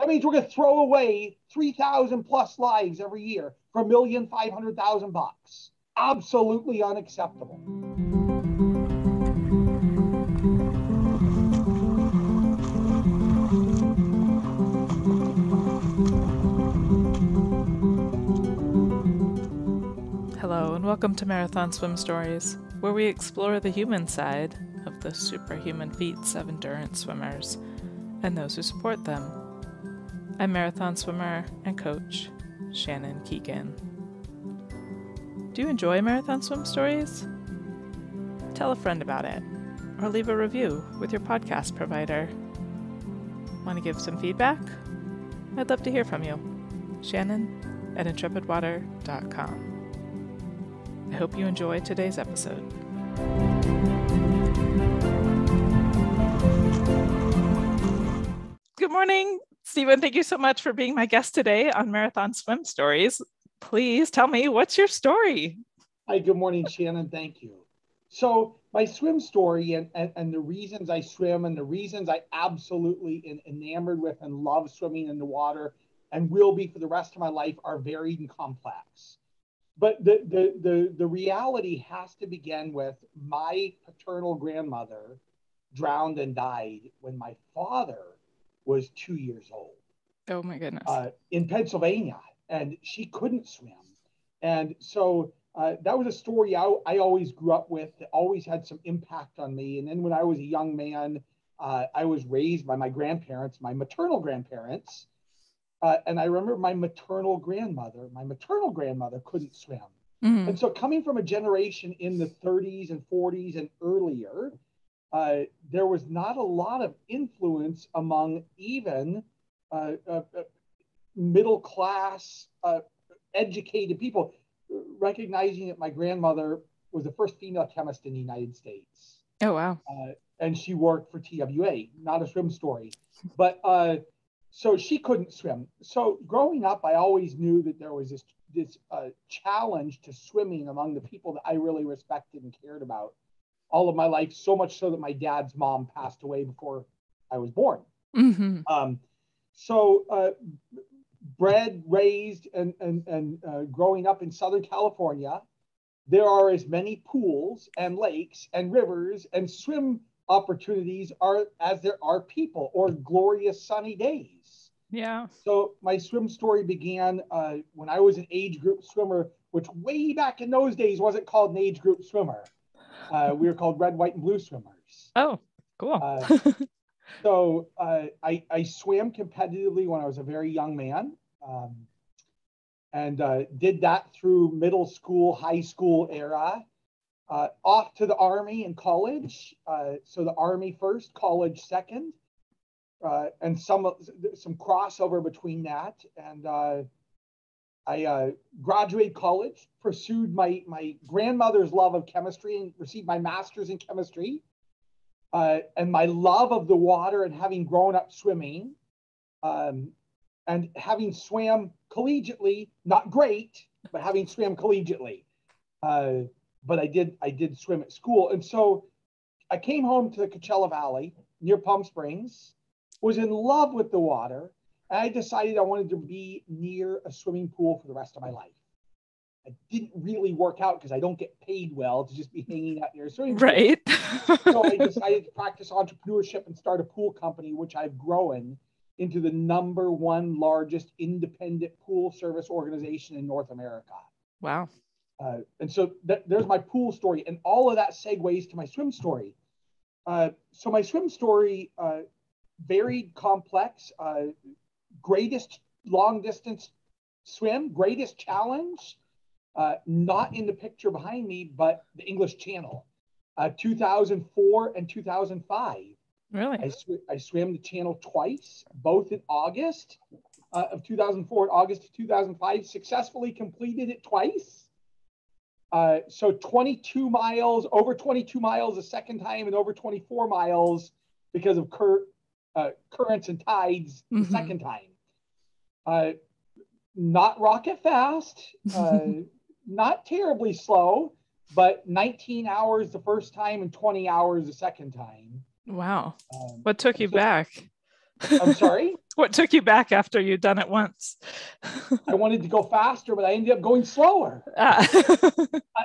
That means we're going to throw away 3,000 plus lives every year for $1,500,000. Absolutely unacceptable. Hello and welcome to Marathon Swim Stories, where we explore the human side of the superhuman feats of endurance swimmers and those who support them. I'm marathon swimmer and coach Shannon Keegan. Do you enjoy Marathon Swim Stories? Tell a friend about it, or leave a review with your podcast provider. Want to give some feedback? I'd love to hear from you. Shannon@intrepidwater.com. I hope you enjoy today's episode. Good morning, Stephen. Thank you so much for being my guest today on Marathon Swim Stories. Please tell me, what's your story? Hi, good morning, Shannon. Thank you. So my swim story and the reasons I swim and the reasons I absolutely enamored with and love swimming in the water and will be for the rest of my life are varied and complex. But the reality has to begin with my paternal grandmother drowned and died when my father was 2 years old. Oh my goodness. In Pennsylvania, and she couldn't swim. And so that was a story I always grew up with, that always had some impact on me. And then when I was a young man, I was raised by my grandparents, my maternal grandparents. And I remember my maternal grandmother couldn't swim. Mm-hmm. And so coming from a generation in the 30s and 40s and earlier, there was not a lot of influence among even middle class, educated people, recognizing that my grandmother was the first female chemist in the United States. Oh, wow. And she worked for TWA, not a swim story. But so she couldn't swim. So growing up, I always knew that there was this challenge to swimming among the people that I really respected and cared about all of my life, so much so that my dad's mom passed away before I was born. Mm-hmm. Bred, raised, and growing up in Southern California, there are as many pools and lakes and rivers and swim opportunities as there are people or glorious sunny days. Yeah. So my swim story began when I was an age group swimmer, which way back in those days wasn't called an age group swimmer. We were called red, white, and blue swimmers. Oh, cool. So I swam competitively when I was a very young man, and did that through middle school, high school era. Off to the Army and college. So the Army first, college second, and some crossover between that. And I graduated college, pursued my grandmother's love of chemistry and received my master's in chemistry. And my love of the water and having grown up swimming, and having swam collegiately, not great, but having swam collegiately. But I did swim at school. And so I came home to the Coachella Valley near Palm Springs, was in love with the water, and I decided I wanted to be near a swimming pool for the rest of my life. It didn't really work out because I don't get paid well to just be hanging out near a swimming pool. Right. So I decided to practice entrepreneurship and start a pool company, which I've grown into the #1 largest independent pool service organization in North America. Wow. And so there's my pool story, and all of that segues to my swim story. So my swim story, varied, complex, greatest long distance swim, greatest challenge, not in the picture behind me, but the English Channel, 2004 and 2005. Really? I swam the channel twice, both in August of 2004 and August of 2005, successfully completed it twice. So 22 miles, over 22 miles the second time, and over 24 miles because of currents and tides the second time. Not rocket fast, not terribly slow, but 19 hours the first time and 20 hours the second time. Wow. What took you back? I'm sorry? What took you back after you'd done it once? I wanted to go faster, but I ended up going slower.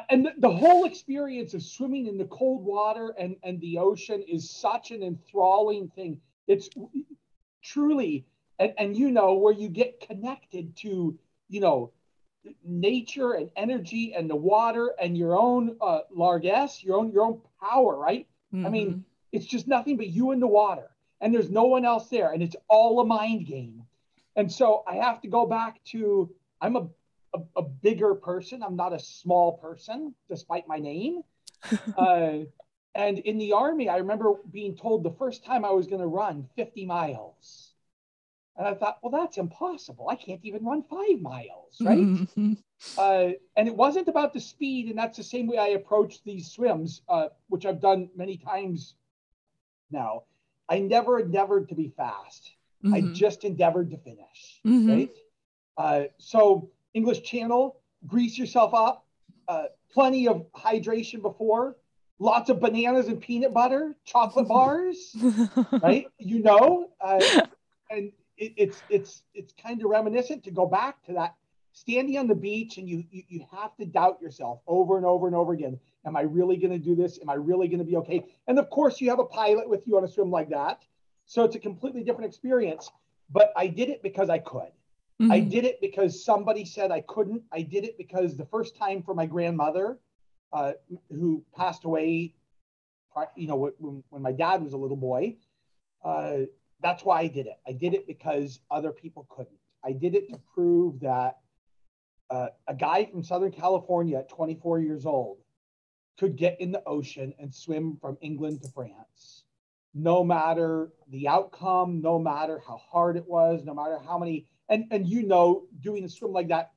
And the whole experience of swimming in the cold water and the ocean is such an enthralling thing. It's truly, and where you get connected to, nature and energy and the water and your own largesse, your own power, right? I mean, it's just nothing but you and the water, and there's no one else there, and it's all a mind game. And so I have to go back to, I'm a bigger person. I'm not a small person, despite my name. And in the Army, I remember being told the first time I was going to run 50 miles. And I thought, well, that's impossible. I can't even run 5 miles, right? And it wasn't about the speed. And that's the same way I approach these swims, which I've done many times now. I never endeavored to be fast. I just endeavored to finish, right? So English Channel, grease yourself up, plenty of hydration before, lots of bananas and peanut butter, chocolate bars, right? And it's kind of reminiscent to go back to that standing on the beach, and you have to doubt yourself over and over and over again. Am I really going to do this? Am I really going to be okay? And of course, you have a pilot with you on a swim like that. So it's a completely different experience. But I did it because I could. I did it because somebody said I couldn't. I did it because the first time for my grandmother, who passed away, when my dad was a little boy, that's why I did it. I did it because other people couldn't. I did it to prove that a guy from Southern California at 24 years old could get in the ocean and swim from England to France. No matter the outcome, no matter how hard it was, no matter how many, and doing a swim like that,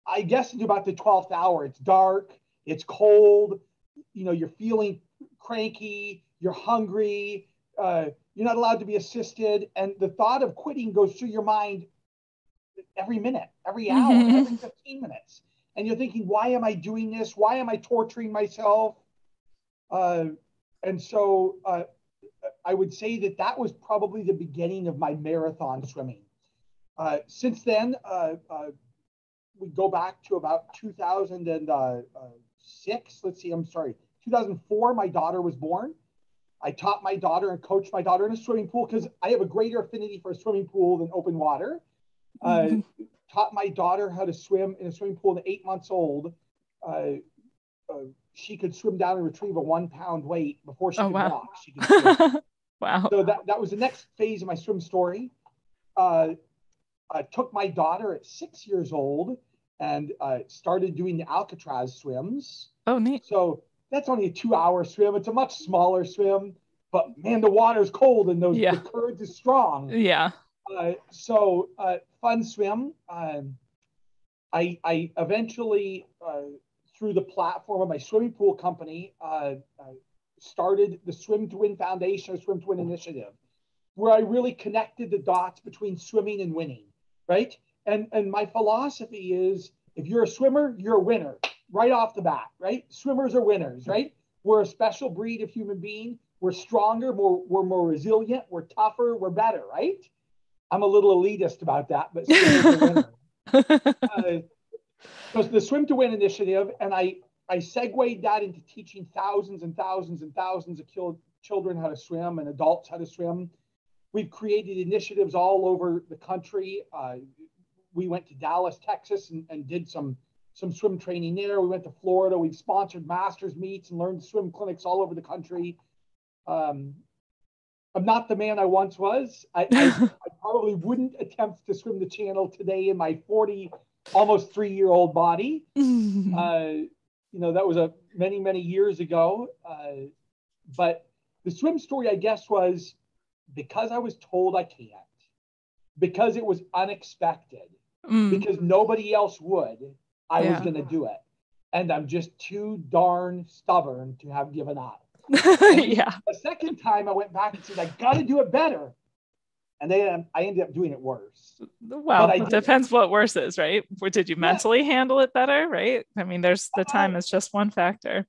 I guess into about the 12th hour, it's dark, it's cold, you're feeling cranky, you're hungry, you're not allowed to be assisted. And the thought of quitting goes through your mind every minute, every hour, every 15 minutes. And you're thinking, why am I doing this? Why am I torturing myself? And so I would say that was probably the beginning of my marathon swimming. Since then, we go back to about 2006. 2004, my daughter was born. I taught my daughter and coached my daughter in a swimming pool because I have a greater affinity for a swimming pool than open water. Taught my daughter how to swim in a swimming pool at 8 months old. She could swim down and retrieve a 1 pound weight before she could walk. She could swim. Wow. So that was the next phase of my swim story. I took my daughter at 6 years old and started doing the Alcatraz swims. Oh, neat. So that's only a 2-hour swim. It's a much smaller swim, but man, the water's cold and the current is strong. Yeah. So fun swim. I eventually, through the platform of my swimming pool company, started the Swim to Win Foundation, or Swim to Win Initiative, where I really connected the dots between swimming and winning, right? And my philosophy is, if you're a swimmer, you're a winner right off the bat, right? Swimmers are winners, right? We're a special breed of human being. We're stronger, we're more resilient, we're tougher, we're better, right? I'm a little elitist about that, but swimmers are winners. So the Swim to Win Initiative, and I segued that into teaching thousands and thousands and thousands of children how to swim and adults how to swim. We've created initiatives all over the country. We went to Dallas, Texas, and did some swim training there. We went to Florida. We've sponsored masters meets and learned swim clinics all over the country. I'm not the man I once was. I probably wouldn't attempt to swim the channel today in my 40, almost 3-year-old body. That was many, many years ago. But the swim story, I guess, was because I was told I can't, because it was unexpected, because nobody else would, I was going to do it. And I'm just too darn stubborn to have given up. Yeah. The second time I went back and said, I got to do it better. And then I ended up doing it worse. Well, it depends what worse is, right? Or did you mentally handle it better, right? I mean, the time is just one factor.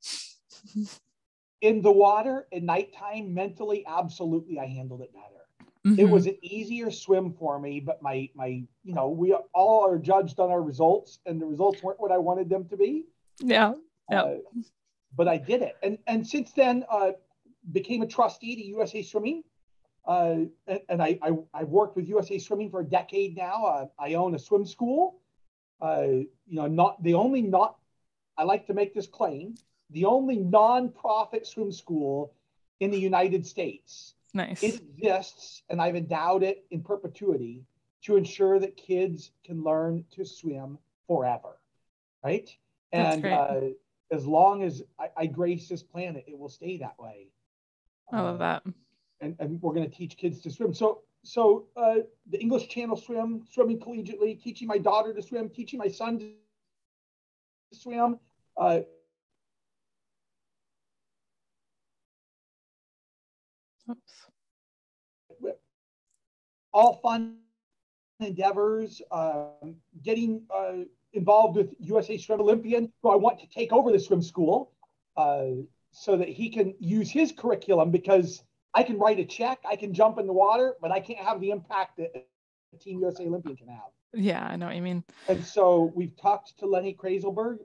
In the water, at nighttime, mentally, absolutely, I handled it better. It was an easier swim for me, but my, we all are judged on our results, and the results weren't what I wanted them to be. Yeah. But I did it. And since then, became a trustee to USA Swimming. And I've worked with USA Swimming for a decade now. I own a swim school. Not the only not, I like to make this claim, the only nonprofit swim school in the United States. Nice. It exists, and I've endowed it in perpetuity to ensure that kids can learn to swim forever, right? That's great. As long as I grace this planet, it will stay that way. I love that. And we're going to teach kids to swim. So the English Channel swim, swimming collegiately, teaching my daughter to swim, teaching my son to swim. All fun endeavors, getting involved with USA Swim Olympian, who I want to take over the swim school so that he can use his curriculum, because I can write a check, I can jump in the water, but I can't have the impact that Team USA Olympian can have. Yeah, I know what you mean. And so we've talked to Lenny Krauselberg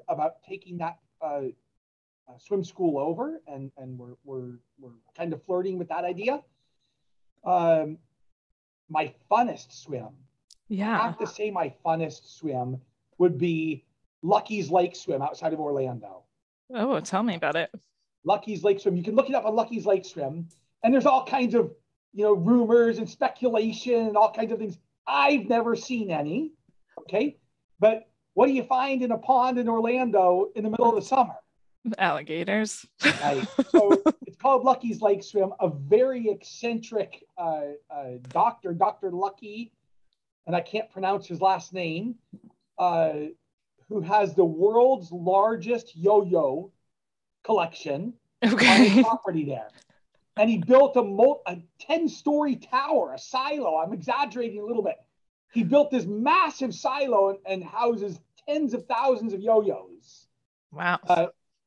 about taking that swim school over, and we're kind of flirting with that idea. My funnest swim. Yeah. I have to say my funnest swim would be Lucky's Lake Swim outside of Orlando. Oh, tell me about it. Lucky's Lake Swim. You can look it up on Lucky's Lake Swim, and there's all kinds of, rumors and speculation and all kinds of things. I've never seen any. Okay. But what do you find in a pond in Orlando in the middle of the summer? Alligators. Right. So it's called Lucky's Lake Swim. A very eccentric doctor, Dr. Lucky, and I can't pronounce his last name, who has the world's largest yo-yo collection on his property there. And he built a 10-story tower, a silo. I'm exaggerating a little bit. He built this massive silo and houses tens of thousands of yo-yos. Wow.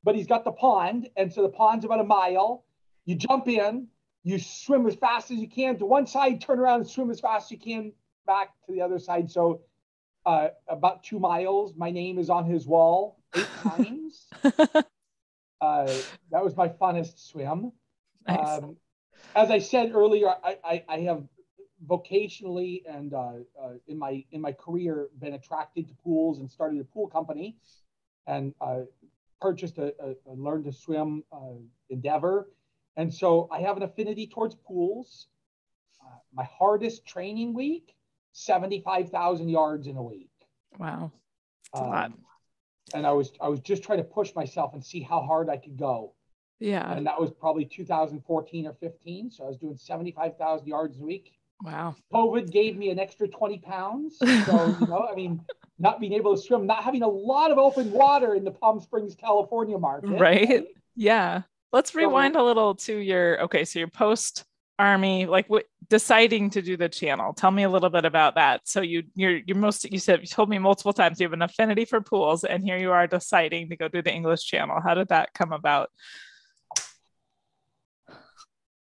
But he's got the pond, and so the pond's about a mile. You jump in, you swim as fast as you can to one side, turn around and swim as fast as you can back to the other side. So about 2 miles. My name is on his wall 8 times. That was my funnest swim. Nice. As I said earlier, I have vocationally and in my career been attracted to pools and started a pool company, and purchased a learn to swim endeavor. And so I have an affinity towards pools. My hardest training week, 75,000 yards in a week. Wow. That's a lot. And I was just trying to push myself and see how hard I could go. Yeah. And that was probably 2014 or 15. So I was doing 75,000 yards a week. Wow. COVID gave me an extra 20 pounds. So, not being able to swim, not having a lot of open water in the Palm Springs, California market. Right? Yeah. Let's rewind a little to your post Army, like deciding to do the channel. Tell me a little bit about that. So you told me multiple times you have an affinity for pools, and here you are deciding to go do the English Channel. How did that come about?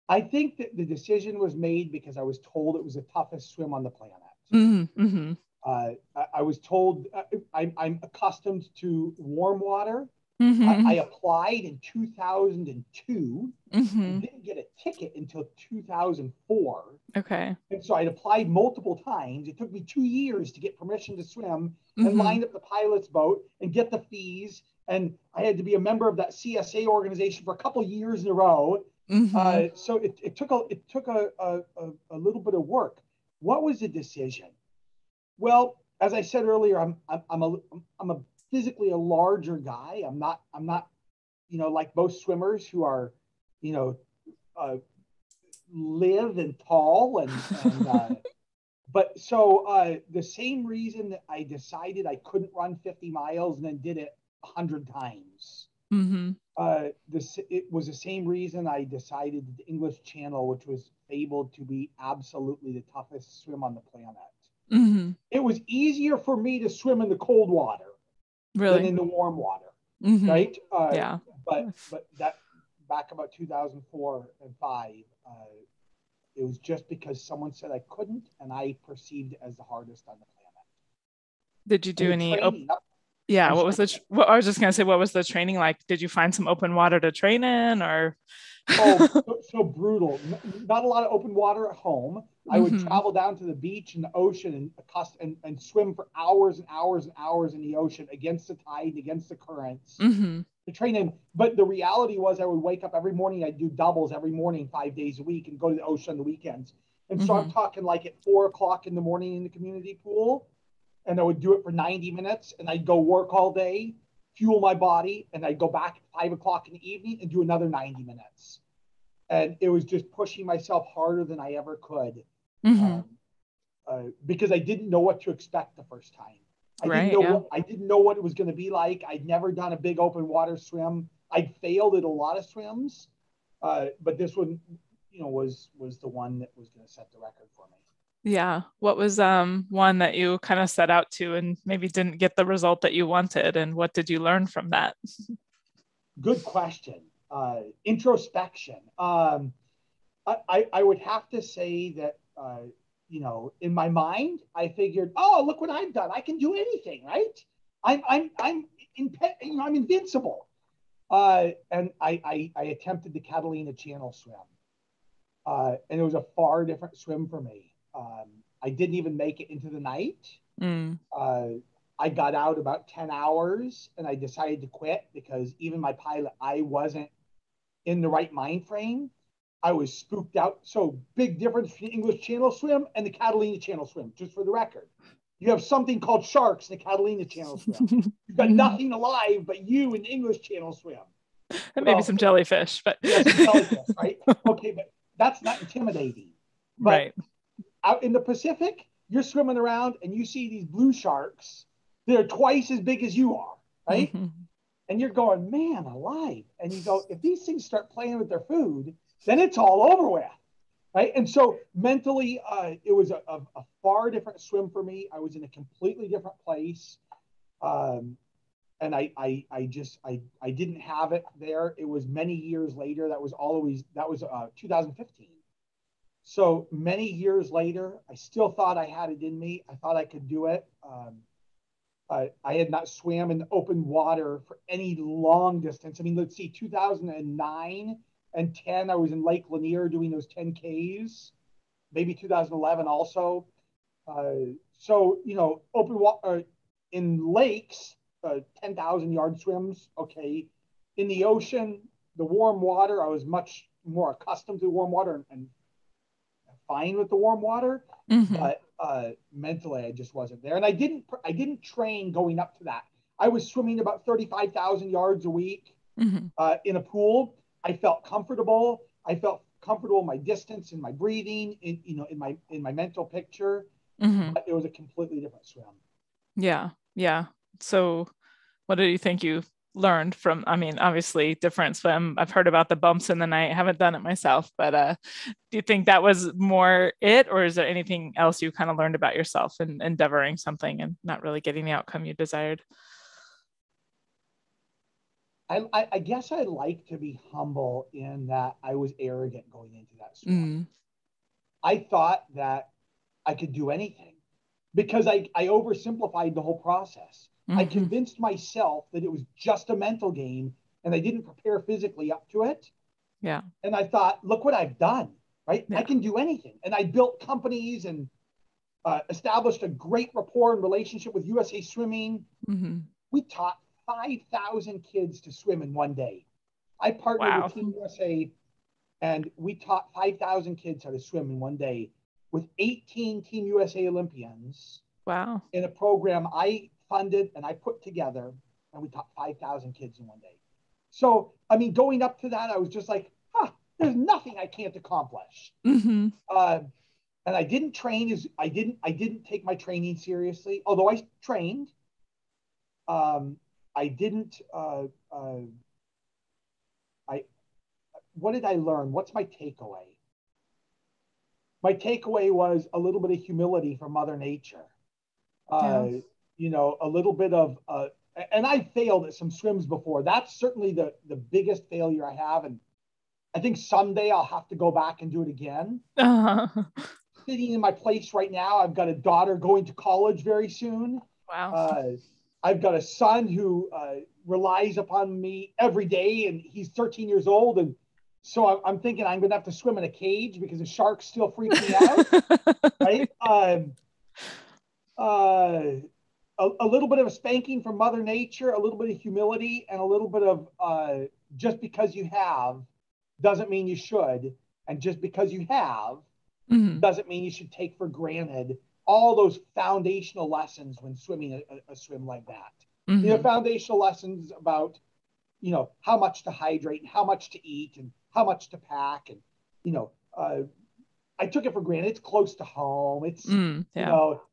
I think that the decision was made because I was told it was the toughest swim on the planet. Mm-hmm. I was told I'm accustomed to warm water. Mm-hmm. I applied in 2002. Mm-hmm. Didn't get a ticket until 2004. Okay. And so I'd applied multiple times. It took me 2 years to get permission to swim and line up the pilot's boat and get the fees. And I had to be a member of that CSA organization for a couple of years in a row. Mm-hmm. So it took a little bit of work. What was the decision? Well, as I said earlier, I'm a physically a larger guy. I'm not like most swimmers who are live and tall and but so the same reason that I decided I couldn't run 50 miles and then did it 100 times. Mm-hmm. It was the same reason I decided the English Channel, which was fabled to be absolutely the toughest swim on the planet. Mm-hmm. It was easier for me to swim in the cold water than in the warm water, right? Yeah. But that back about 2004 and 5, It was just because someone said I couldn't, and I perceived it as the hardest on the planet. Did you And do the any training, yeah, I'm what was sorry. what I was just gonna say, what was the training like? Did you find some open water to train in or Oh, so brutal. Not a lot of open water at home. I would hmm travel down to the beach and the ocean and swim for hours and hours and hours in the ocean against the tide and against the currents hmm to train in. But the reality was I would wake up every morning. I'd do doubles every morning, 5 days a week, and go to the ocean on the weekends. And so I'm hmm talking like at 4 o'clock in the morning in the community pool, and I would do it for 90 minutes, and I'd go work all day, fuel my body, and I'd go back at 5 o'clock in the evening and do another 90 minutes. And it was just pushing myself harder than I ever could, hmm um, because I didn't know what to expect the first time. Right, yeah. I didn't know what it was going to be like. I'd never done a big open water swim. I'd failed at a lot of swims, but this one, was the one that was going to set the record for me. Yeah. What was one that you kind of set out to and maybe didn't get the result that you wanted, and what did you learn from that? Good question. Introspection. I would have to say that, in my mind, I figured, oh, look what I've done. I can do anything, right? I'm invincible. And I attempted the Catalina Channel swim, and it was a far different swim for me. I didn't even make it into the night. Mm. Uh, I got out about 10 hours and I decided to quit because even my pilot, I wasn't in the right mind frame. I was spooked out. So big difference between English Channel swim and the Catalina Channel swim, just for the record. You have something called sharks in the Catalina Channel swim. You've got nothing alive but you in the English Channel swim. And maybe Well, some jellyfish, but yeah, some jellyfish, right? Okay, but that's not intimidating. But right. out in the Pacific, you're swimming around and you see these blue sharks. They're twice as big as you are, right? hmm And you're going, man, alive. And you go, if these things start playing with their food, then it's all over with, right? And so mentally, it was a far different swim for me. I was in a completely different place. Um, and I didn't have it there. It was many years later. That was 2015. So many years later, I still thought I had it in me. I thought I could do it. I had not swam in open water for any long distance. I mean, let's see, 2009 and 10, I was in Lake Lanier doing those 10Ks, maybe 2011 also. So, open water in lakes, 10,000 yard swims, okay. In the ocean, the warm water, I was much more accustomed to warm water and fine with the warm water, hmm but mentally I just wasn't there. And I didn't train going up to that. I was swimming about 35,000 yards a week hmm in a pool. I felt comfortable. I felt comfortable in my distance, in my breathing, in my mental picture. hmm But it was a completely different swim. Yeah. Yeah. So what do you think you learned from, I mean, obviously different swim. I've heard about the bumps in the night. I haven't done it myself, but do you think that was more it, or is there anything else you kind of learned about yourself in endeavoring something and not really getting the outcome you desired? I guess I like to be humble in that I was arrogant going into that swim. Mm. I thought that I could do anything because I oversimplified the whole process. I hmm convinced myself that it was just a mental game and I didn't prepare physically up to it. Yeah. And I thought, look what I've done, right? I Yeah. can do anything. And I built companies and established a great rapport and relationship with USA Swimming. hmm We taught 5,000 kids to swim in one day. I partnered with Wow. Team USA and we taught 5,000 kids how to swim in one day with 18 Team USA Olympians Wow. in a program I funded and I put together, and we taught 5,000 kids in one day. So, I mean, going up to that, I was just like, there's nothing I can't accomplish. hmm Uh, and I didn't train as I didn't take my training seriously, although I trained. I didn't. I What did I learn? What's my takeaway? My takeaway was a little bit of humility from Mother Nature. Yeah. uh, a little bit of, and I failed at some swims before. That's certainly the biggest failure I have. And I think someday I'll have to go back and do it again. Uh-huh. Sitting in my place right now, I've got a daughter going to college very soon. Wow. I've got a son who relies upon me every day, and he's 13 years old. And so I'm thinking I'm going to have to swim in a cage because the sharks still freak me out, right? A little bit of a spanking from Mother Nature, a little bit of humility, and a little bit of just because you have doesn't mean you should. And just because you have doesn't mean you should take for granted all those foundational lessons when swimming a swim like that. Foundational lessons about, how much to hydrate and how much to eat and how much to pack. And, I took it for granted. It's close to home. It's,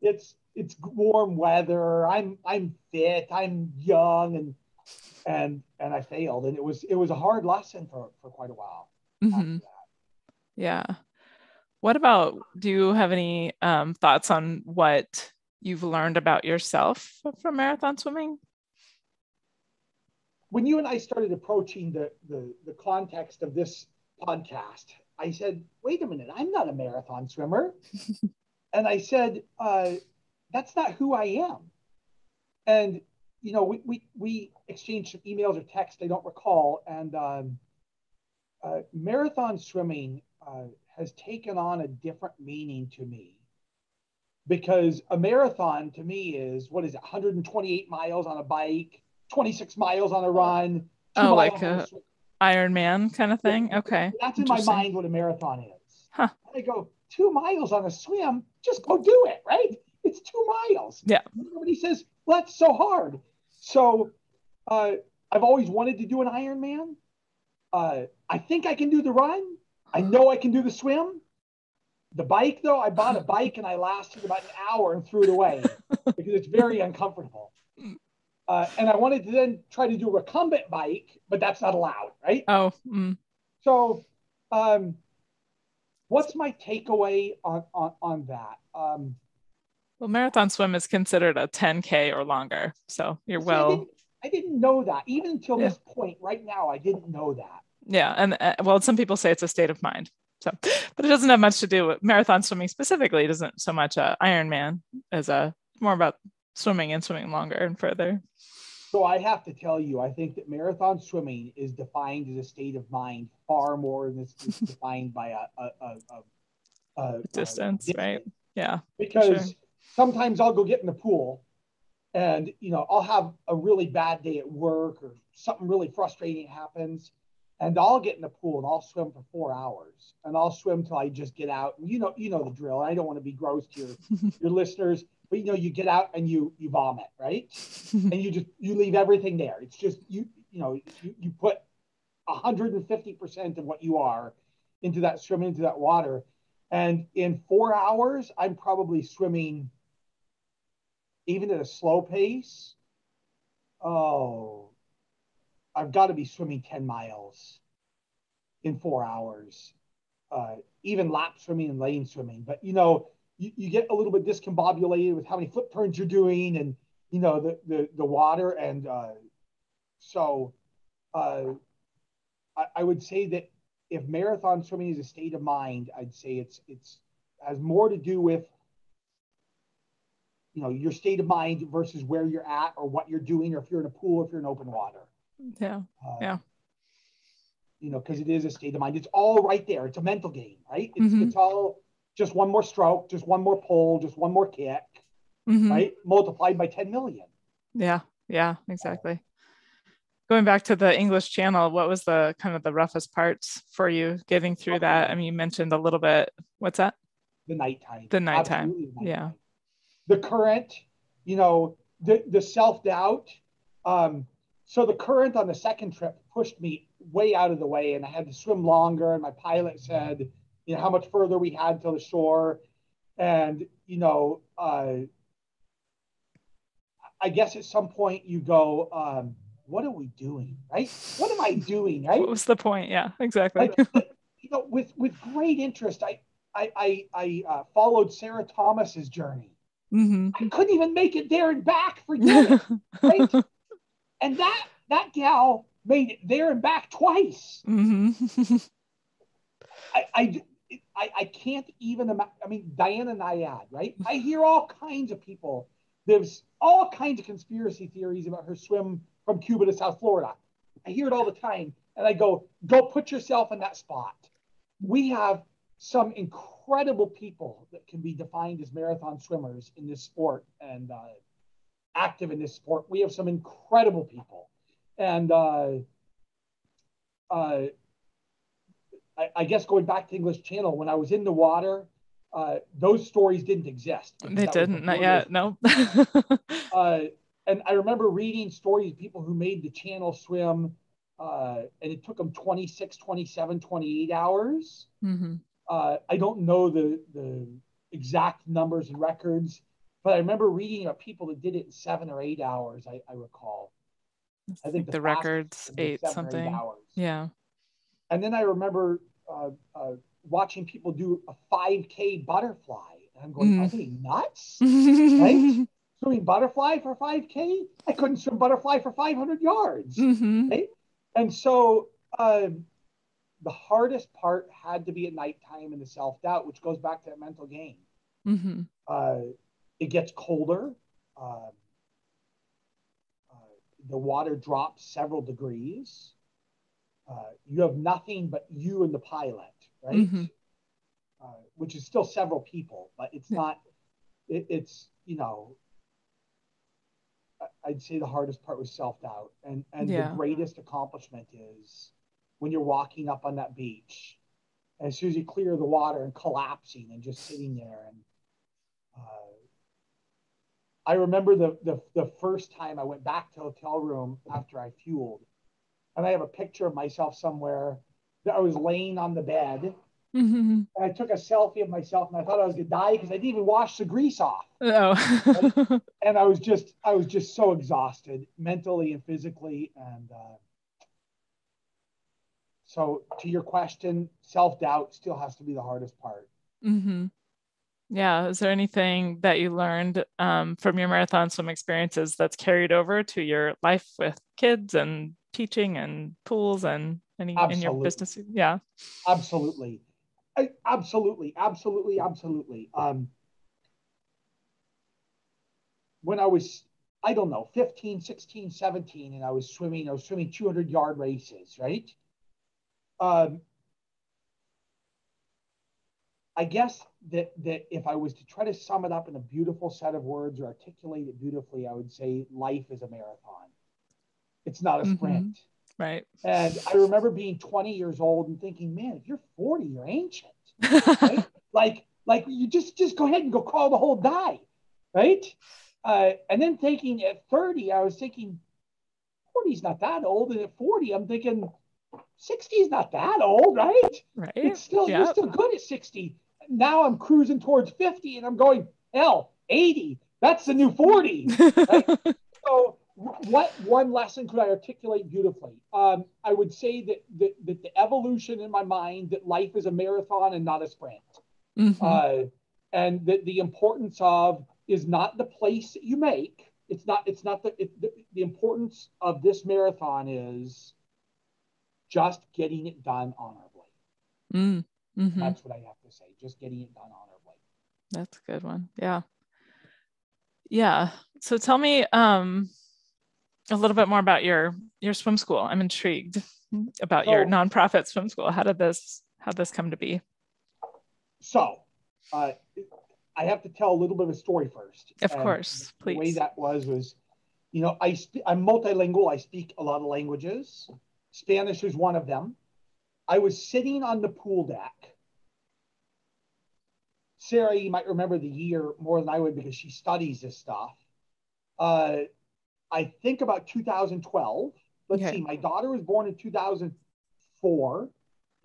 it's warm weather. I'm fit. I'm young, and I failed. And it was a hard lesson for quite a while. Yeah. What about, do you have any thoughts on what you've learned about yourself from marathon swimming? When you and I started approaching the context of this podcast, I said, wait a minute, I'm not a marathon swimmer. And I said, that's not who I am. And, we exchanged some emails or text, I don't recall. And marathon swimming has taken on a different meaning to me, because a marathon to me is, 128 miles on a bike, 26 miles on a run. Like a Ironman kind of thing. Okay. That's in my mind what a marathon is. Huh. I go, 2 miles on a swim, just go do it, right? It's 2 miles. Yeah. Everybody says, well, that's so hard. So I've always wanted to do an Ironman. I think I can do the run. I know I can do the swim. The bike, though, I bought a bike and I lasted about an hour and threw it away because it's very uncomfortable. And I wanted to then try to do a recumbent bike, but that's not allowed, right? Oh. So what's my takeaway on that? Well, marathon swim is considered a 10K or longer. So you're I didn't know that. Even until this point right now, I didn't know that. Yeah. And some people say it's a state of mind. So, but it doesn't have much to do with marathon swimming specifically. It isn't so much Ironman as more about swimming and swimming longer and further. So I have to tell you, I think that marathon swimming is defined as a state of mind far more than it's defined by a distance, right? Yeah. Because sometimes I'll go get in the pool and, I'll have a really bad day at work or something really frustrating happens. And I'll get in the pool and I'll swim for 4 hours, and I'll swim till I just get out. And you know the drill. I don't want to be gross to your listeners, but you get out and you vomit, right? And you leave everything there. It's just you put 150% of what you are into that swim, into that water. And in 4 hours, I'm probably swimming, even at a slow pace. I've got to be swimming 10 miles in 4 hours, even lap swimming and lane swimming. But, you get a little bit discombobulated with how many foot turns you're doing and, the water. And so I would say that if marathon swimming is a state of mind, I'd say it's has more to do with, your state of mind versus where you're at or what you're doing, or if you're in a pool, if you're in open water. Yeah. Because it is a state of mind. It's all right there. It's a mental game, right? It's all just one more stroke, just one more pull, just one more kick, right? Multiplied by 10 million. Yeah, exactly. Going back to the English Channel, what was the kind of the roughest parts for you getting through that? I mean, you mentioned a little bit. What's that? The nighttime. Yeah. The current, the self-doubt. So the current on the second trip pushed me way out of the way, and I had to swim longer. And my pilot said, how much further we had to the shore. And, I guess at some point you go, what are we doing, right? What am I doing, right? What was the point? Yeah, exactly. With great interest, I followed Sarah Thomas's journey. I couldn't even make it there and back for you, right? And that gal made it there and back twice. I can't even imagine. I mean, Diana Nyad, right? I hear all kinds of people. There's all kinds of conspiracy theories about her swim from Cuba to South Florida. I hear it all the time. And I go put yourself in that spot. We have some incredible people that can be defined as marathon swimmers in this sport and active in this sport. We have some incredible people. And I guess going back to English Channel, when I was in the water, those stories didn't exist. They didn't, not yet, no. And I remember reading stories of people who made the channel swim, and it took them 26, 27, 28 hours. Mm-hmm. I don't know the exact numbers and records, but I remember reading about people that did it in 7 or 8 hours, I recall. I think the record's 8 something. 8 hours. Yeah. And then I remember watching people do a 5K butterfly. And I'm going, are they nuts? Right? Swimming butterfly for 5K? I couldn't swim butterfly for 500 yards. Right? And so the hardest part had to be at nighttime and the self-doubt, which goes back to that mental game. It gets colder. The water drops several degrees. You have nothing but you and the pilot, right? Which is still several people, but it's not, it's, you know, I'd say the hardest part was self-doubt. And the greatest accomplishment is when you're walking up on that beach, and as soon as you clear the water and collapsing and just sitting there. And I remember the first time I went back to the hotel room after I fueled, and I have a picture of myself somewhere that I was laying on the bed. And I took a selfie of myself, and I thought I was gonna die because I didn't even wash the grease off. Right? And I was just so exhausted mentally and physically. And so to your question, self-doubt still has to be the hardest part. Yeah. Is there anything that you learned from your marathon swim experiences that's carried over to your life with kids and teaching and pools and any in your business? Yeah. Absolutely. Absolutely. When I was, I don't know, 15, 16, 17, and I was swimming 200-yard races, right? I guess that if I was to try to sum it up in a beautiful set of words or articulate it beautifully, I would say life is a marathon. It's not a sprint. Right. And I remember being 20 years old and thinking, man, if you're 40, you're ancient. Right? like you just go ahead and go crawl the whole die. Right? And then thinking at 30, I was thinking 40 is not that old. And at 40, I'm thinking 60 is not that old, right? Right. It's still, you're still good at 60. Now I'm cruising towards 50 and I'm going, hell, 80. That's the new 40. Right? So what one lesson could I articulate beautifully? I would say that the evolution in my mind, that life is a marathon and not a sprint. And that the importance of is not the place that you make. It's not the importance of this marathon is just getting it done honorably. That's what I have to say. Just getting it done honorably. That's a good one. Yeah. Yeah. So tell me a little bit more about your swim school. I'm intrigued about your nonprofit swim school. How'd this come to be? So I have to tell a little bit of a story first. Of course, please. The way that was, you know, I'm multilingual. I speak a lot of languages. Spanish is one of them. I was sitting on the pool deck. Sarah, you might remember the year more than I would because she studies this stuff. I think about 2012. Let's see, my daughter was born in 2004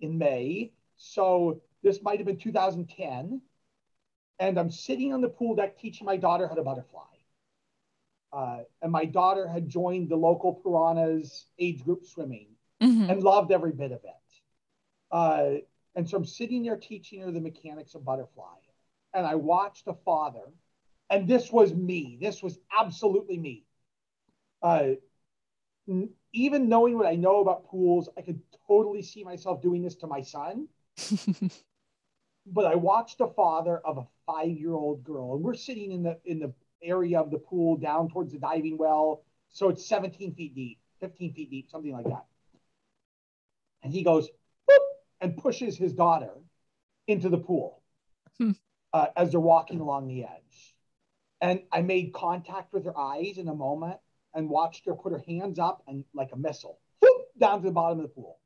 in May. So this might have been 2010. And I'm sitting on the pool deck teaching my daughter how to butterfly. And my daughter had joined the local Piranhas age group swimming and loved every bit of it. And so I'm sitting there teaching her the mechanics of butterfly. And I watched a father, and this was me. This was absolutely me. Even knowing what I know about pools, I could totally see myself doing this to my son. But I watched the father of a 5-year-old girl, and we're sitting in the area of the pool down towards the diving well. So it's 17 feet deep, 15 feet deep, something like that. And he goes, whoop, and pushes his daughter into the pool as they're walking along the edge. And I made contact with her eyes in a moment and watched her put her hands up and like a missile, whoop, down to the bottom of the pool.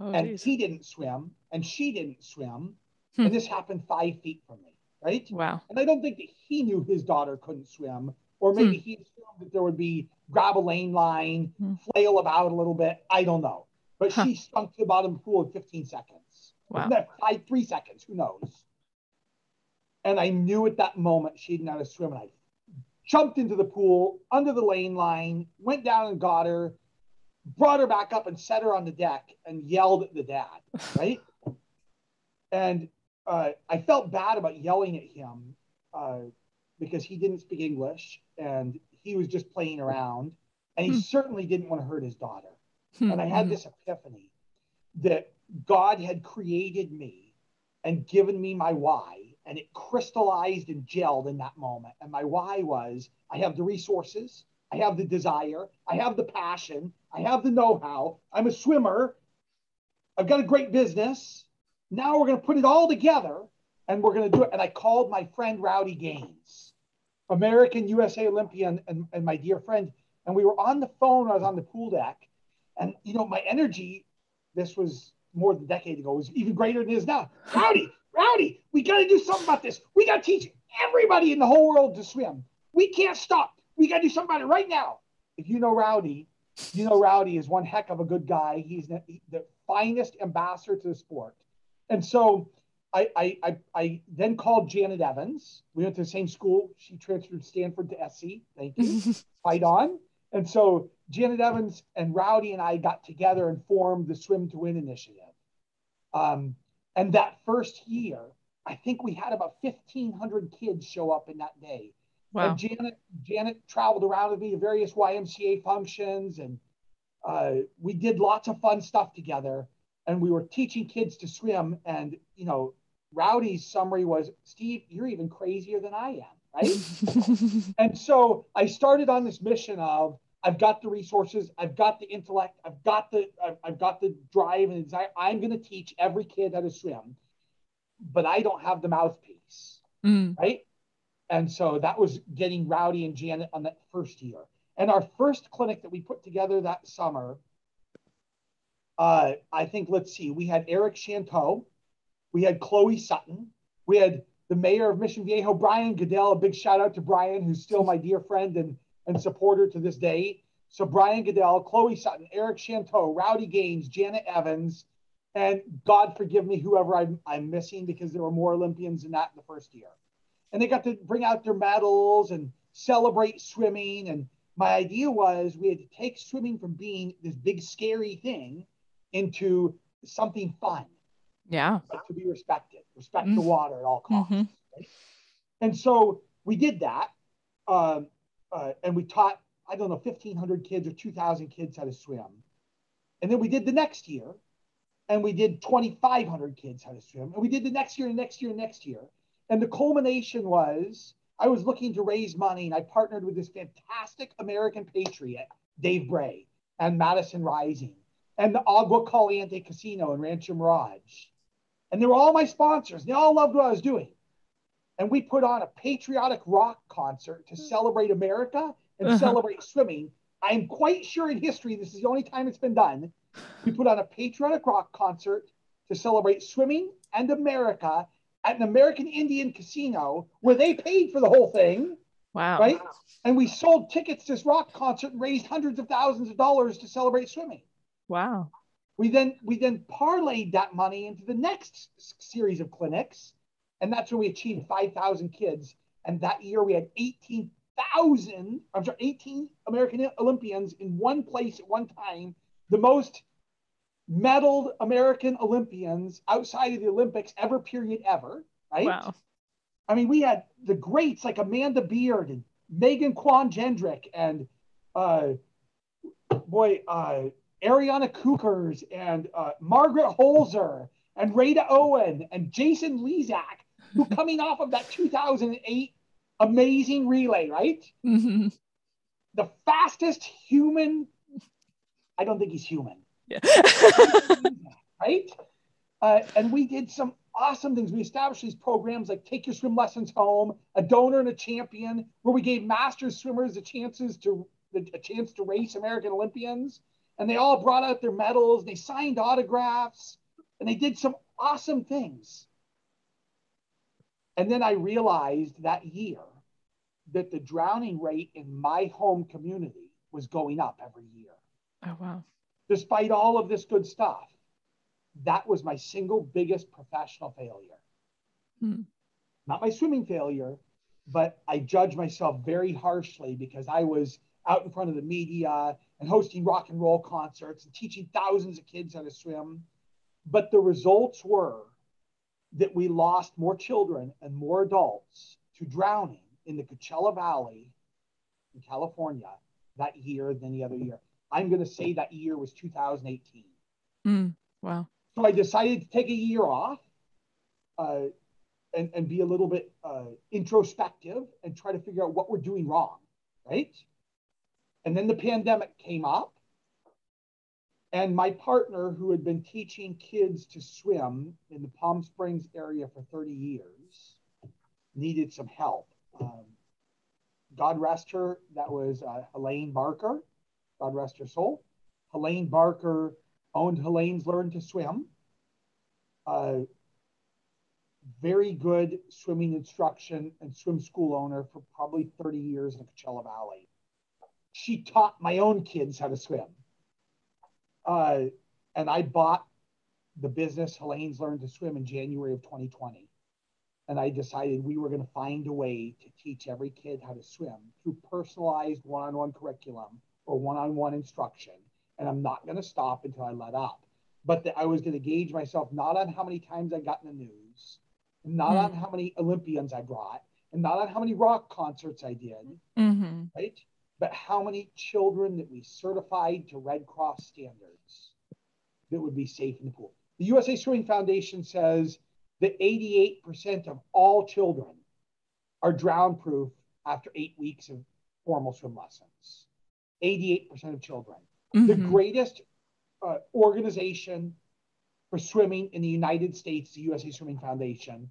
Oh, and geez. he didn't swim, and she didn't swim. And this happened 5 feet from me, right? Wow. And I don't think that he knew his daughter couldn't swim, or maybe he assumed that there would be grab a lane line, flail about a little bit. I don't know. But she sunk to the bottom of the pool in 15 seconds. Wow. 3 seconds, who knows? And I knew at that moment she didn't know how to swim. And I jumped into the pool under the lane line, went down and got her, brought her back up and set her on the deck and yelled at the dad, right? And I felt bad about yelling at him because he didn't speak English and he was just playing around. And he certainly didn't want to hurt his daughter. And I had this epiphany that God had created me and given me my why. And it crystallized and gelled in that moment. And my why was, I have the resources, I have the desire, I have the passion, I have the know-how, I'm a swimmer, I've got a great business. Now we're going to put it all together and we're going to do it. And I called my friend Rowdy Gaines, American USA Olympian and my dear friend. And we were on the phone. I was on the pool deck. And, you know, my energy, this was more than a decade ago, was even greater than it is now. Rowdy, we got to do something about this. We got to teach everybody in the whole world to swim. We can't stop. We got to do something about it right now. If you know Rowdy, you know Rowdy is one heck of a good guy. He's the finest ambassador to the sport. And so I then called Janet Evans. We went to the same school. She transferred from Stanford to SC. Thank you. Fight on. And so Janet Evans and Rowdy and I got together and formed the Swim to Win initiative. And that first year, I think we had about 1,500 kids show up in that day. Wow. And Janet traveled around with me to various YMCA functions, and we did lots of fun stuff together. And we were teaching kids to swim. And, you know, Rowdy's summary was, Steve, you're even crazier than I am, right? And so I started on this mission of, I've got the resources, I've got the intellect, I've got the drive and desire. I'm going to teach every kid how to swim, but I don't have the mouthpiece, right? And so that was getting Rowdy and Janet on that first year. And our first clinic that we put together that summer, I think, let's see, we had Eric Chanteau, we had Chloe Sutton, we had the mayor of Mission Viejo, Brian Goodell. A big shout out to Brian, who's still my dear friend and supporter to this day. So Brian Goodell, Chloe Sutton, Eric Chanteau, Rowdy Gaines, Janet Evans, and God forgive me, whoever I'm missing, because there were more Olympians than that in the first year. And they got to bring out their medals and celebrate swimming. And my idea was we had to take swimming from being this big, scary thing into something fun. Yeah. But to be respected, respect the water at all costs. Right? And so we did that. And we taught, I don't know, 1,500 kids or 2,000 kids how to swim. And then we did the next year, and we did 2,500 kids how to swim. And we did the next year and next year and next year. And the culmination was, I was looking to raise money, and I partnered with this fantastic American patriot, Dave Bray, and Madison Rising, and the Agua Caliente Casino in Rancho Mirage. And they were all my sponsors. They all loved what I was doing. And we put on a patriotic rock concert to celebrate America and celebrate swimming. I'm quite sure in history, this is the only time it's been done. We put on a patriotic rock concert to celebrate swimming and America at an American Indian casino where they paid for the whole thing. Wow. Right? And we sold tickets to this rock concert and raised hundreds of thousands of dollars to celebrate swimming. Wow. We then parlayed that money into the next series of clinics. And that's when we achieved 5,000 kids. And that year we had 18 American Olympians in one place at one time, the most medaled American Olympians outside of the Olympics period ever, right? Wow. I mean, we had the greats like Amanda Beard and Megan Kwan Jendrick and Ariana Cookers and Margaret Holzer and Rada Owen and Jason Lezak, who coming off of that 2008 amazing relay, right? Mm-hmm. The fastest human. I don't think he's human. Yeah. Right? And we did some awesome things. We established these programs like Take Your Swim Lessons Home, A Donor and a Champion, where we gave masters swimmers a chance to race American Olympians. And they all brought out their medals, they signed autographs, and they did some awesome things. And then I realized that year that the drowning rate in my home community was going up every year. Oh, wow. Despite all of this good stuff, that was my single biggest professional failure. Not my swimming failure, but I judged myself very harshly because I was out in front of the media and hosting rock and roll concerts and teaching thousands of kids how to swim. But the results were that we lost more children and more adults to drowning in the Coachella Valley in California that year than the other year. I'm going to say that year was 2018. Wow. So I decided to take a year off and be a little bit introspective and try to figure out what we're doing wrong, right? And then the pandemic came up, and my partner, who had been teaching kids to swim in the Palm Springs area for 30 years, needed some help. God rest her, that was Helene Barker. God rest her soul. Helene Barker owned Helene's Learn to Swim. Very good swimming instruction and swim school owner for probably 30 years in the Coachella Valley. She taught my own kids how to swim. And I bought the business Helene's Learn to Swim in January of 2020. And I decided we were going to find a way to teach every kid how to swim through personalized one-on-one curriculum or one-on-one instruction. And I'm not going to stop until I let up. But I was going to gauge myself not on how many times I got in the news, not on how many Olympians I brought, and not on how many rock concerts I did, right? But how many children that we certified to Red Cross standards that would be safe in the pool. The USA Swimming Foundation says that 88% of all children are drown-proof after 8 weeks of formal swim lessons. 88% of children. The greatest organization for swimming in the United States, the USA Swimming Foundation,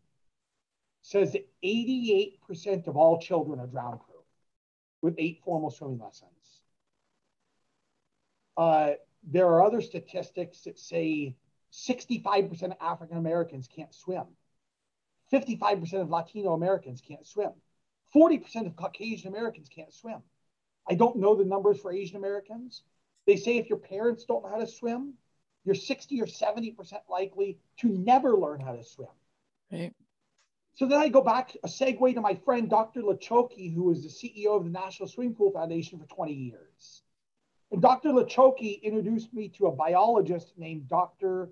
says that 88% of all children are drown-proof with 8 formal swimming lessons. There are other statistics that say 65% of African Americans can't swim. 55% of Latino Americans can't swim. 40% of Caucasian Americans can't swim. I don't know the numbers for Asian Americans. They say if your parents don't know how to swim, you're 60 or 70% likely to never learn how to swim. Right. So then I go back, a segue to my friend, Dr. Lachoki, who was the CEO of the National Swimming Pool Foundation for 20 years. And Dr. Lachoki introduced me to a biologist named Dr.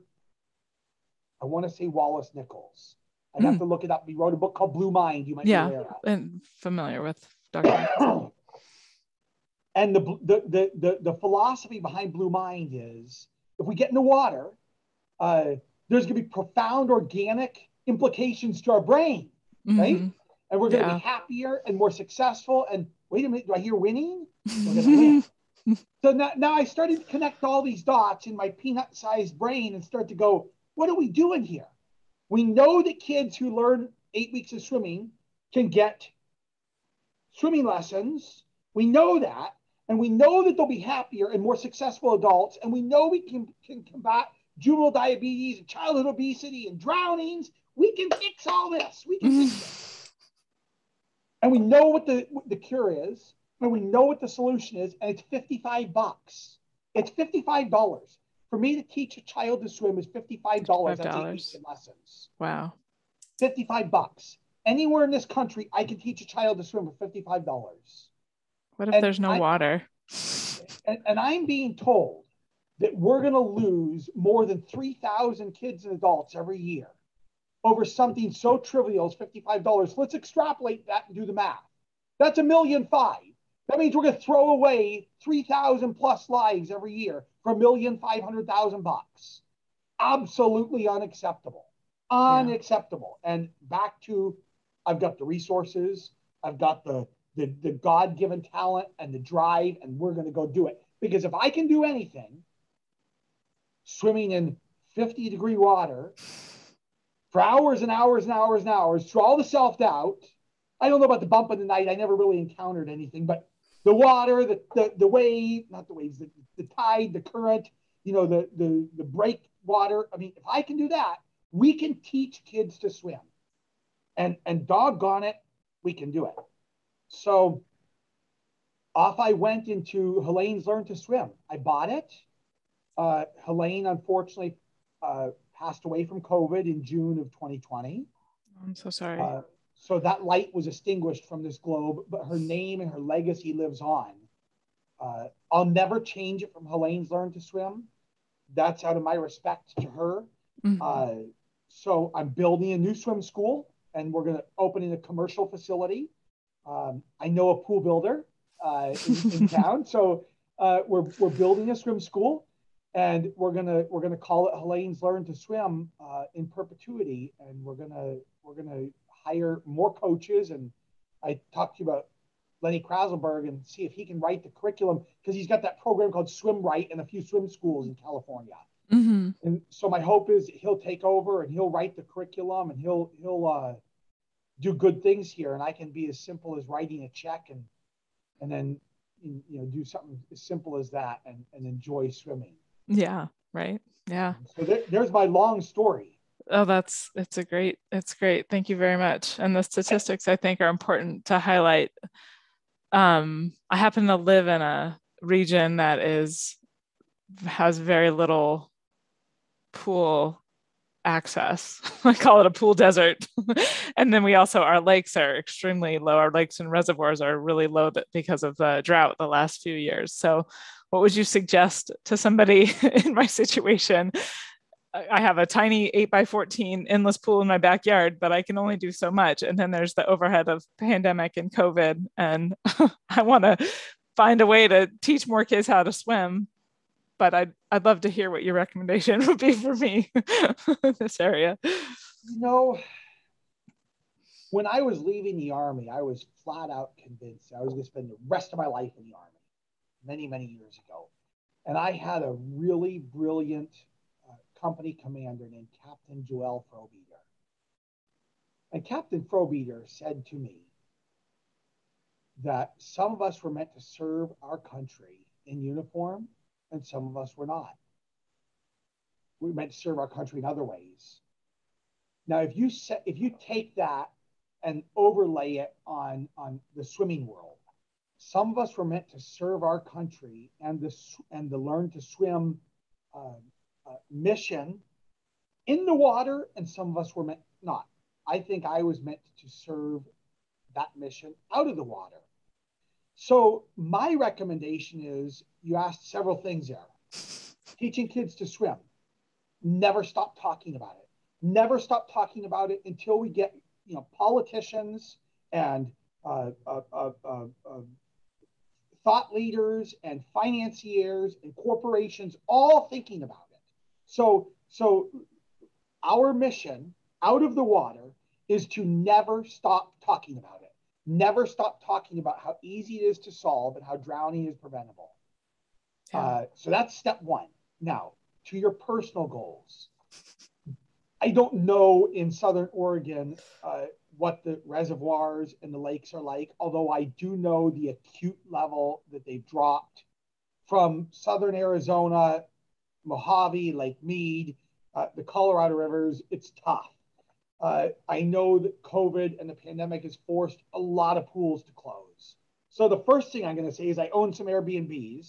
I want to say Wallace Nichols. I'd have to look it up. He wrote a book called Blue Mind. You might be aware of. And familiar with Dr. Nichols. And the philosophy behind Blue Mind is if we get in the water, there's going to be profound organic implications to our brain, right? And we're going to be happier and more successful. And wait a minute, do I hear winning? We're going to win. So now I started to connect all these dots in my peanut-sized brain and start to go, what are we doing here? We know that kids who learn 8 weeks of swimming can get swimming lessons. We know that. And we know that they'll be happier and more successful adults. And we know we can combat juvenile diabetes and childhood obesity and drownings. We can fix all this. We can fix it. And we know what the cure is. And we know what the solution is. And it's $55. It's $55. For me to teach a child to swim is $55. That's 8 weeks of lessons. Wow. $55. Anywhere in this country, I can teach a child to swim for $55. What if there's no water? And I'm being told that we're going to lose more than 3,000 kids and adults every year over something so trivial as $55. Let's extrapolate that and do the math. That's $1.5 million. That means we're going to throw away 3,000 plus lives every year for $1,500,000. Absolutely unacceptable. Unacceptable. Yeah. And back to, I've got the resources, I've got the God-given talent and the drive, and we're going to go do it. Because if I can do anything, swimming in 50-degree water for hours and hours and hours and hours through all the self-doubt, I don't know about the bump in the night. I never really encountered anything, but the water, the wave, not the waves, the tide, the current, the break water. I mean, if I can do that, we can teach kids to swim. And doggone it, we can do it. So off I went into Helene's Learn to Swim. I bought it. Helene, unfortunately, passed away from COVID in June of 2020. I'm so sorry. So that light was extinguished from this globe, but her name and her legacy lives on. I'll never change it from Helene's Learn to Swim. That's out of my respect to her. Mm-hmm. So I'm building a new swim school, and we're going to open in a commercial facility. I know a pool builder in town, so we're building a swim school, and we're gonna call it Helene's Learn to Swim in perpetuity, and we're gonna hire more coaches. And I talked to you about Lenny Kraselberg and see if he can write the curriculum, because he's got that program called Swim Right in a few swim schools in California. Mm-hmm. And so my hope is he'll take over and he'll write the curriculum, and he'll do good things here, and I can be as simple as writing a check and then do something as simple as that and enjoy swimming. Yeah, right. Yeah. So there's my long story. Oh, it's great. Thank you very much. And the statistics I think are important to highlight. I happen to live in a region that has very little pool access. I call it a pool desert. And then our lakes are extremely low. Our lakes and reservoirs are really low because of the drought the last few years. So what would you suggest to somebody in my situation? I have a tiny 8x14 endless pool in my backyard, but I can only do so much. And then there's the overhead of pandemic and COVID. And I want to find a way to teach more kids how to swim. But I'd love to hear what your recommendation would be for me in this area. When I was leaving the Army, I was flat out convinced I was going to spend the rest of my life in the Army many, many years ago. And I had a really brilliant company commander named Captain Joel Frobeater. And Captain Frobeater said to me that some of us were meant to serve our country in uniform, and some of us were not. We were meant to serve our country in other ways. Now, if you take that and overlay it on the swimming world, some of us were meant to serve our country and the Learn to Swim mission in the water, and some of us were meant not. I think I was meant to serve that mission out of the water. So my recommendation is, you asked several things there. Teaching kids to swim. Never stop talking about it. Never stop talking about it until we get politicians and thought leaders and financiers and corporations all thinking about it. So our mission out of the water is to never stop talking about it. Never stop talking about how easy it is to solve and how drowning is preventable. Yeah. So that's step one. Now, to your personal goals. I don't know in Southern Oregon what the reservoirs and the lakes are like, although I do know the acute level that they've dropped from Southern Arizona, Mojave, Lake Mead, the Colorado rivers. It's tough. I know that COVID and the pandemic has forced a lot of pools to close. So the first thing I'm going to say is I own some Airbnbs.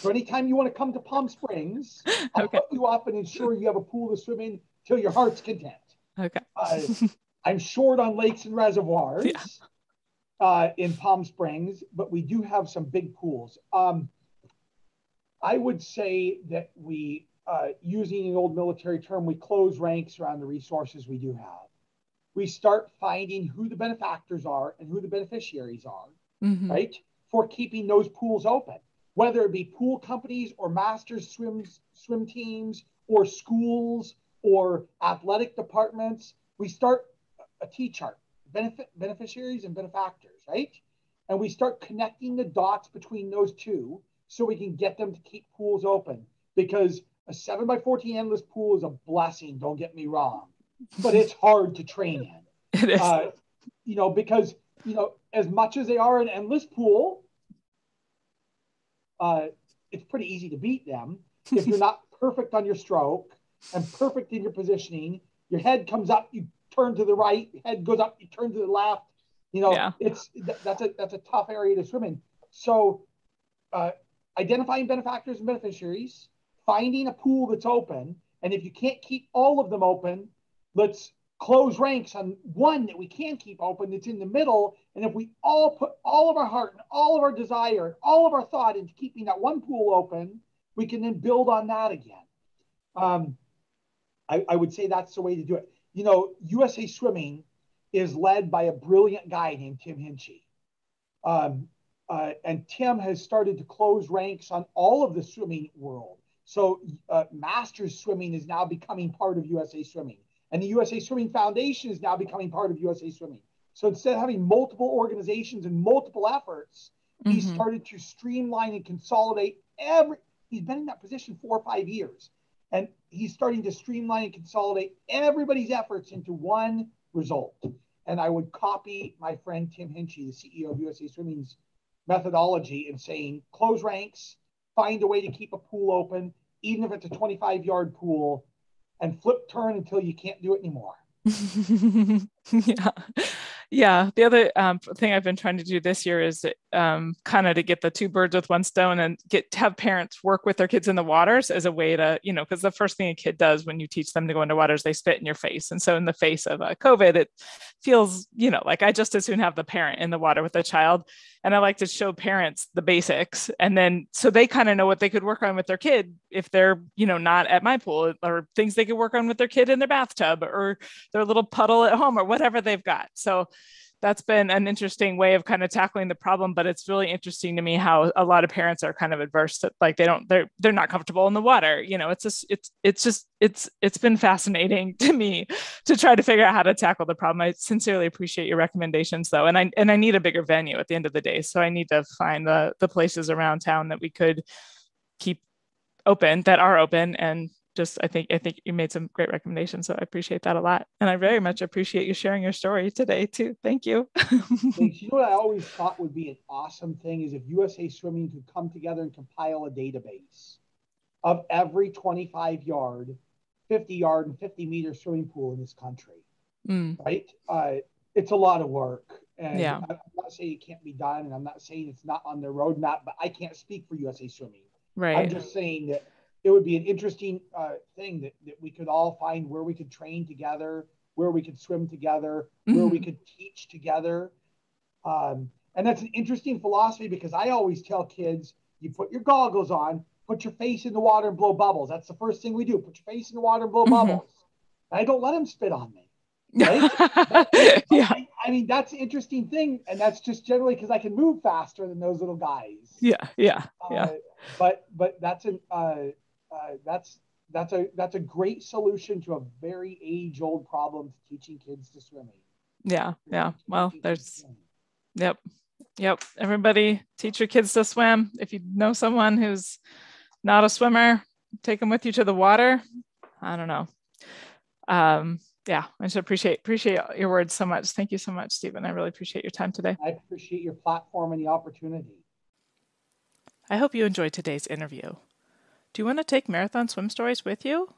So anytime you want to come to Palm Springs, I'll put you up and ensure you have a pool to swim in till your heart's content. Okay. I'm short on lakes and reservoirs in Palm Springs, but we do have some big pools. I would say that we, using an old military term, we close ranks around the resources we do have. We start finding who the benefactors are and who the beneficiaries are, right, for keeping those pools open, whether it be pool companies or masters swim teams or schools or athletic departments, we start a T-chart, beneficiaries and benefactors, right? And we start connecting the dots between those two so we can get them to keep pools open. Because a 7x14 endless pool is a blessing, don't get me wrong, but it's hard to train in. It is. Because, as much as they are an endless pool, it's pretty easy to beat them if you're not perfect on your stroke and perfect in your positioning. Your head comes up, you turn to the right. Your head goes up, you turn to the left. That's a tough area to swim in. So, identifying benefactors and beneficiaries, finding a pool that's open, and if you can't keep all of them open, let's close ranks on one that we can keep open that's in the middle. And if we all put all of our heart and all of our desire and all of our thought into keeping that one pool open, we can then build on that again. I would say that's the way to do it. USA Swimming is led by a brilliant guy named Tim Hinchey. And Tim has started to close ranks on all of the swimming world. So Masters Swimming is now becoming part of USA Swimming. And the USA Swimming Foundation is now becoming part of USA Swimming. So instead of having multiple organizations and multiple efforts, he started to streamline and consolidate he's been in that position 4 or 5 years. And he's starting to streamline and consolidate everybody's efforts into one result. And I would copy my friend Tim Hinchey, the CEO of USA Swimming's methodology, in saying, close ranks, find a way to keep a pool open, even if it's a 25-yard pool, and flip turn until you can't do it anymore. Yeah. The other thing I've been trying to do this year is kind of to get the two birds with one stone and have parents work with their kids in the waters as a way to, because the first thing a kid does when you teach them to go into waters, they spit in your face. And so in the face of COVID, it feels, like I just as soon have the parent in the water with the child. And I like to show parents the basics. And then so they kind of know what they could work on with their kid if they're, not at my pool, or things they could work on with their kid in their bathtub or their little puddle at home or whatever they've got. So that's been an interesting way of kind of tackling the problem, but it's really interesting to me how a lot of parents are kind of adverse to, like, they're not comfortable in the water. It's been fascinating to me to try to figure out how to tackle the problem. I sincerely appreciate your recommendations though. And I need a bigger venue at the end of the day. So I need to find the places around town that we could keep open, that are open, and just, I think you made some great recommendations. So I appreciate that a lot. And I very much appreciate you sharing your story today too. Thank you. Thanks. What I always thought would be an awesome thing is if USA Swimming could come together and compile a database of every 25-yard, 50-yard, and 50-meter swimming pool in this country, right? It's a lot of work. And yeah. I'm not saying it can't be done, and I'm not saying it's not on their roadmap, but I can't speak for USA Swimming. Right. I'm just saying that it would be an interesting thing that we could all find where we could train together, where we could swim together, where we could teach together. And that's an interesting philosophy, because I always tell kids, you put your goggles on, put your face in the water and blow bubbles. That's the first thing we do. Put your face in the water and blow bubbles. And I don't let them spit on me. Right? Yeah. I mean, that's an interesting thing. And that's just generally because I can move faster than those little guys. Yeah. But that's a great solution to a very age-old problem to teaching kids to swimming. Yeah. Well, yep. Everybody teach your kids to swim. If you know someone who's not a swimmer, take them with you to the water. I don't know. Yeah, I just appreciate your words so much. Thank you so much, Stephen. I really appreciate your time today. I appreciate your platform and the opportunity. I hope you enjoyed today's interview. Do you want to take Marathon Swim Stories with you?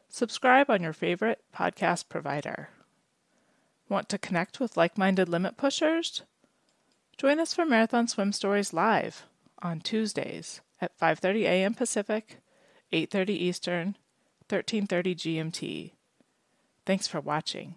Subscribe on your favorite podcast provider. Want to connect with like-minded limit pushers? Join us for Marathon Swim Stories live on Tuesdays at 5:30 a.m. Pacific, 8:30 Eastern, 13:30 GMT. Thanks for watching.